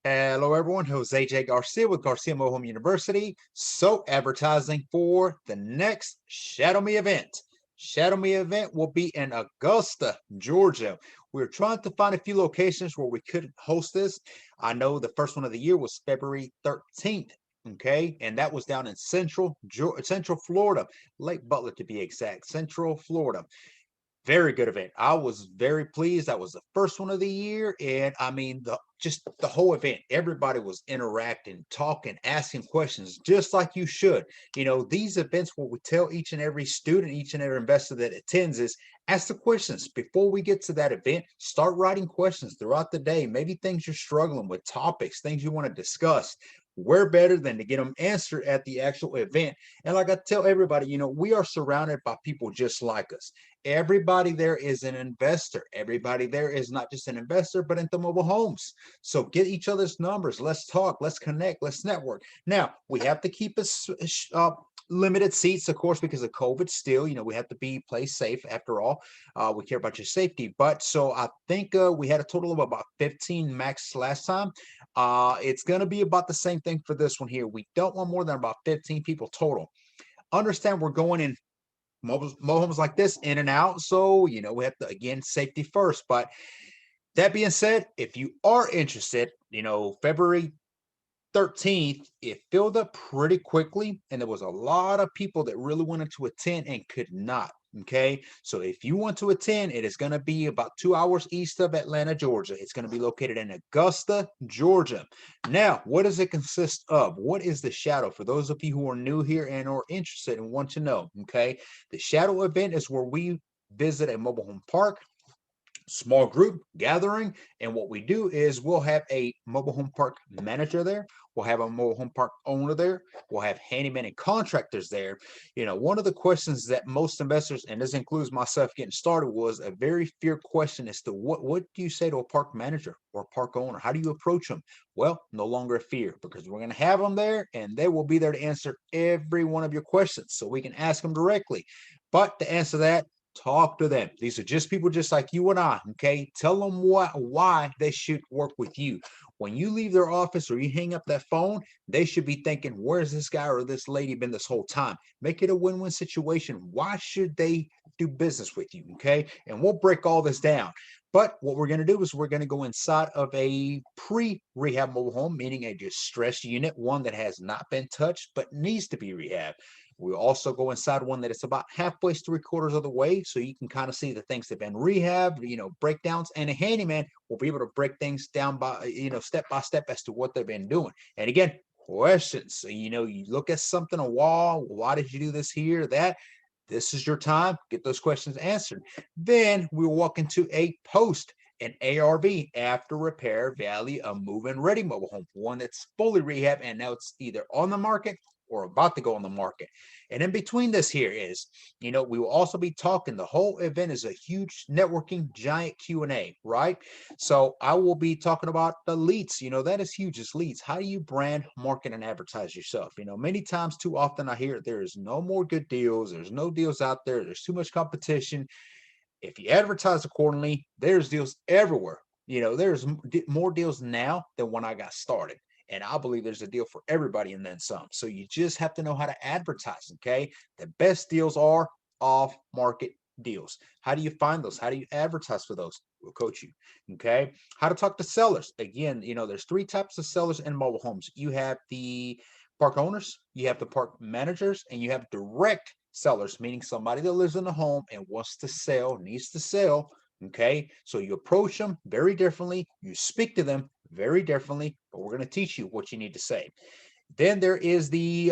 Hello, everyone. Jose Garcia with Garcia Mohom University. So, advertising for the next Shadow Me event. Shadow Me event will be in Augusta, Georgia. We're trying to find a few locations where we could host this. I know the first one of the year was February 13th. Okay, and that was down in Central Florida, Lake Butler to be exact, Central Florida. Very good event. I was very pleased. That was the first one of the year, and I mean the whole event. Everybody was interacting, talking, asking questions, just like you should. These events, what we tell each and every student, each and every investor that attends is ask the questions before we get to that event. Start writing questions throughout the day. Maybe things you're struggling with, topics, things you want to discuss. Where better than to get them answered at the actual event? And like I tell everybody, we are surrounded by people just like us. Everybody there is an investor. Everybody there is not just an investor, but into mobile homes. So get each other's numbers. Let's talk. Let's connect. Let's network. Now, we have to keep limited seats, of course, because of COVID still. We have to be play safe after all. We care about your safety. But so I think we had a total of about 15 max last time. It's going to be about the same thing for this one here. We don't want more than about 15 people total. Understand we're going in mobile homes like this in and out. So, we have to, again, safety first. But that being said, if you are interested, February 13th, it filled up pretty quickly, and there was a lot of people that really wanted to attend and could not. Okay, so if you want to attend, it is going to be about 2 hours east of Atlanta, Georgia. It's going to be located in Augusta, Georgia. Now, what does it consist of? What is the shadow? For those of you who are new here and are interested and want to know, okay, the shadow event is where we visit a mobile home park, small group gathering, and what we do is we'll have a mobile home park manager there, we'll have a mobile home park owner there, we'll have handyman and contractors there. One of the questions that most investors, and this includes myself getting started, was a very fear question as to what do you say to a park manager or a park owner? How do you approach them? Well, no longer a fear, because we're going to have them there and they will be there to answer every one of your questions, so we can ask them directly. But to answer that, talk to them. These are just people just like you and I. Okay. Tell them why they should work with you. When you leave their office or you hang up that phone, they should be thinking, where's this guy or this lady been this whole time? Make it a win-win situation. Why should they do business with you? Okay. And we'll break all this down. But what we're going to do is we're going to go inside of a pre-rehab mobile home, meaning a distressed unit, one that has not been touched but needs to be rehabbed. We'll also go inside one that is about halfway, 3/4 of the way, so you can kind of see the things that have been rehabbed, breakdowns, and a handyman will be able to break things down by, step by step as to what they've been doing. And again, questions. So, you look at something, a wall, why did you do this here, that? This is your time. Get those questions answered. Then we'll walk into a post, an ARV, after repair value, a move-in ready mobile home, one that's fully rehab and now it's either on the market or about to go on the market. And in between this here is, we will also be talking. The whole event is a huge networking giant Q&A, right? So I will be talking about the leads. That is huge, is leads. How do you brand, market, and advertise yourself? Many times, too often, I hear there is no more good deals. There's no deals out there. There's too much competition. If you advertise accordingly, there's deals everywhere. There's more deals now than when I got started. And I believe there's a deal for everybody and then some. So you just have to know how to advertise, okay? The best deals are off market deals. How do you find those? How do you advertise for those? We'll coach you, okay? How to talk to sellers. Again, there's three types of sellers in mobile homes. You have the park owners, you have the park managers, and you have direct sellers, meaning somebody that lives in a home and wants to sell, needs to sell. Okay, so you approach them very differently, you speak to them very differently, but we're going to teach you what you need to say. Then there is the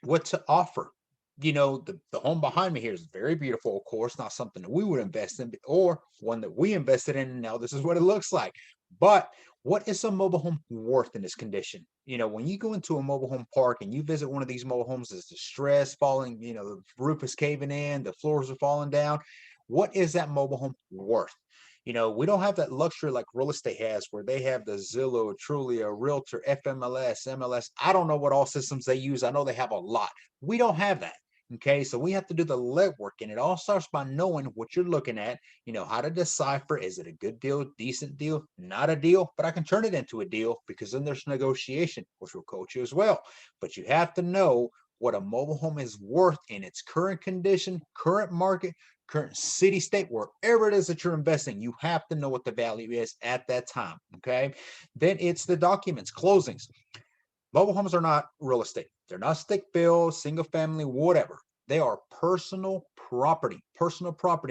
what to offer. The home behind me here is very beautiful, of course, not something that we would invest in, or one that we invested in, and now this is what it looks like. But what is a mobile home worth in this condition? When you go into a mobile home park and you visit one of these mobile homes that's distressed, falling, the roof is caving in, the floors are falling down. What is that mobile home worth? We don't have that luxury like real estate has, where they have the Zillow, Trulia, Realtor, FMLS, MLS. I don't know what all systems they use. I know they have a lot. We don't have that. Okay, so we have to do the legwork, and it all starts by knowing what you're looking at. You know how to decipher, is it a good deal, decent deal, not a deal, but I can turn it into a deal, because then there's negotiation, which will coach you as well. But you have to know what a mobile home is worth in its current condition, current market, current city, state, wherever it is that you're investing. You have to know what the value is at that time. Okay, then it's the documents, closings. Mobile homes are not real estate. They're not stick built, single family, whatever. They are personal property,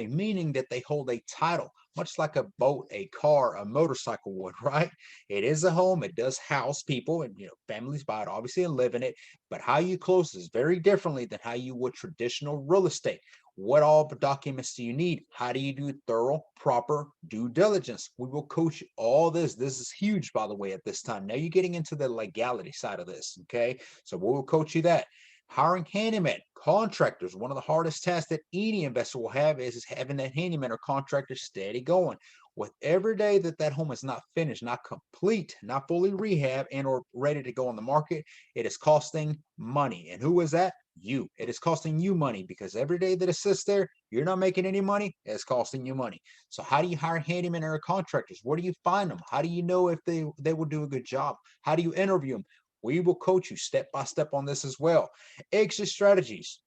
meaning that they hold a title, much like a boat, a car, a motorcycle would, right? It is a home. It does house people, and families buy it, obviously, and live in it. But how you close is very differently than how you would traditional real estate. What all the documents do you need? How do you do thorough, proper due diligence? We will coach you all this. This is huge, by the way, at this time. Now you're getting into the legality side of this, okay? So we'll coach you that. Hiring handyman, contractors. One of the hardest tasks that any investor will have is having that handyman or contractor steady going. With every day that that home is not finished, not complete, not fully rehab and or ready to go on the market, it is costing money. And who is that? You. It is costing you money, because every day that it sits there, you're not making any money. It's costing you money. So how do you hire handymen or contractors? Where do you find them? How do you know if they will do a good job? How do you interview them? We will coach you step by step on this as well. Exit strategies.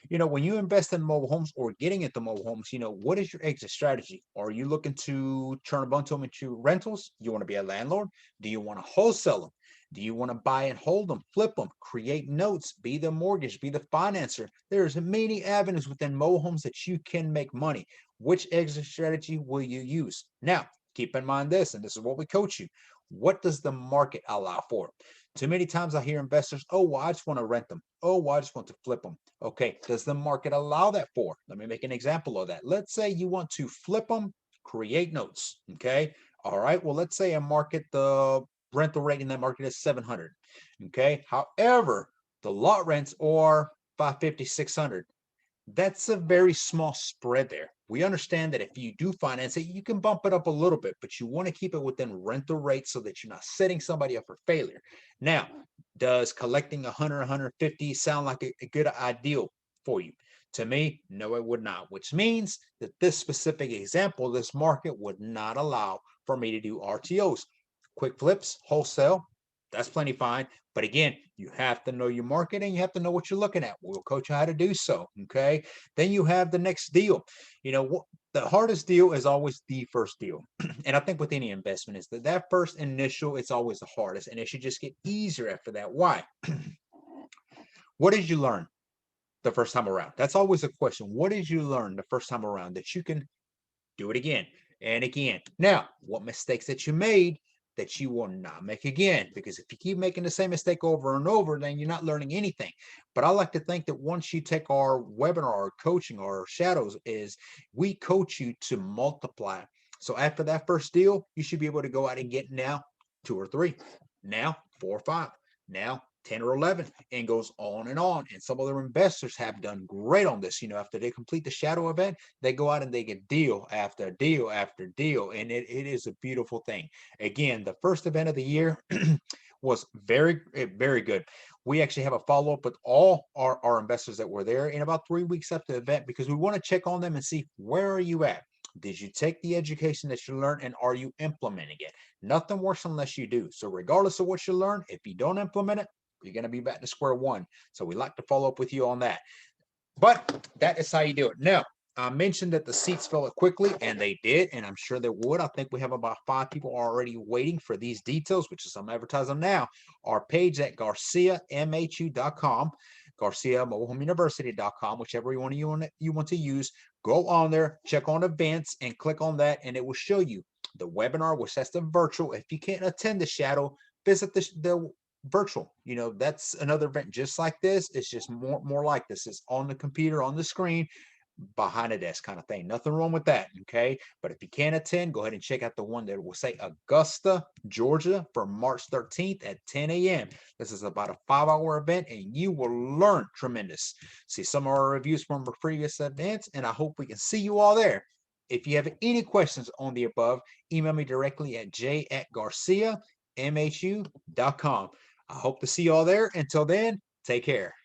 When you invest in mobile homes or getting into mobile homes, what is your exit strategy? Are you looking to turn a bunch of them into rentals? You want to be a landlord? Do you want to wholesale them? Do you want to buy and hold them, flip them, create notes, be the mortgage, be the financer? There's many avenues within mobile homes that you can make money. Which exit strategy will you use? Now, keep in mind this, and this is what we coach you. What does the market allow for? Too many times I hear investors, oh, well, I just want to rent them. Oh, well, I just want to flip them. Okay, does the market allow that for? Let me make an example of that. Let's say you want to flip them, create notes. Okay, all right. Well, let's say the rental rate in that market is 700. Okay, however, the lot rents are 550, 600. That's a very small spread there. We understand that if you do finance it, you can bump it up a little bit, but you want to keep it within rental rates so that you're not setting somebody up for failure. Now, does collecting 100, 150 sound like a good ideal for you? To me, no, it would not, which means that this specific example, this market would not allow for me to do RTOs. Quick flips, wholesale, that's plenty fine. But again, you have to know your market and you have to know what you're looking at. We'll coach you how to do so. Okay. Then you have the next deal. The hardest deal is always the first deal. And I think with any investment is that first initial, it's always the hardest, and it should just get easier after that. Why? What did you learn the first time around? That's always a question. What did you learn the first time around that you can do it again and again? Now, what mistakes that you made that you will not make again? Because if you keep making the same mistake over and over, then you're not learning anything. But I like to think that once you take our webinar, our coaching, our shadows, is we coach you to multiply. So after that first deal, you should be able to go out and get now 2 or 3, now 4 or 5, now 10 or 11, and goes on and on. And some other investors have done great on this. After they complete the shadow event, they go out and they get deal after deal after deal. And it is a beautiful thing. Again, the first event of the year was very, very good. We actually have a follow-up with all our investors that were there in about 3 weeks after the event, because we want to check on them and see, where are you at? Did you take the education that you learned, and are you implementing it? Nothing works unless you do. So regardless of what you learn, if you don't implement it, you're going to be back to square one. So we like to follow up with you on that. But that is how you do it. Now, I mentioned that the seats fill up quickly, and they did, and I'm sure they would. I think we have about 5 people already waiting for these details, which is I'm advertising now. Our page at GarciaMHU.com, GarciaMobileHomeUniversity.com, whichever you want to use. Go on there, check on events, and click on that, and it will show you the webinar, which that's the virtual. If you can't attend the shadow, visit the virtual. That's another event just like this. It's just more like this. It's on the computer, on the screen, behind a desk kind of thing. Nothing wrong with that. Okay, but if you can't attend, go ahead and check out the one that will say Augusta, Georgia, for March 13th at 10 a.m. This is about a 5-hour event, and you will learn tremendous. See some of our reviews from our previous events, and I hope we can see you all there. If you have any questions on the above, email me directly at j@garciamhu.com. I hope to see you all there. Until then, take care.